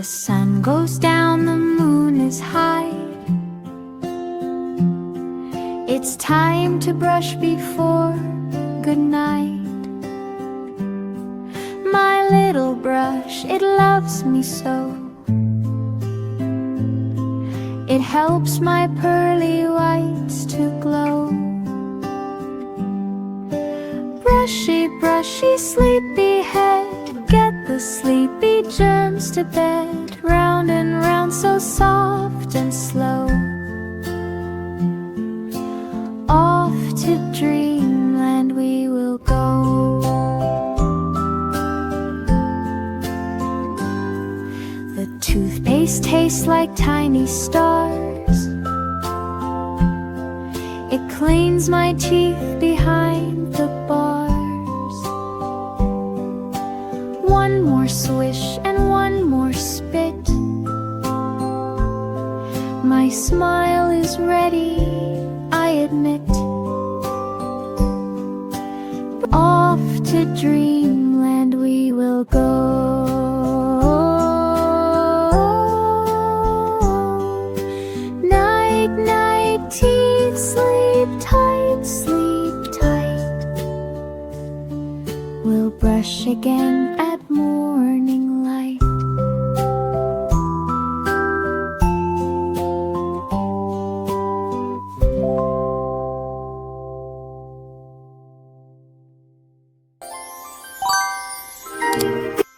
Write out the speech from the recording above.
sun goes down, the moon is high. It's time to brush before good night. My little brush, it loves me so. It helps my pearly whites to glow. Brushy, brushy, sleepy head, get the sleepy germs to bed. Round and round, so soft and slow. Off to dreamland we will go. The toothpaste tastes like tiny stars. It cleans my teeth behind the bars. One more swish and one more spit. My smile is ready, I admit. Off to dreamland we will go.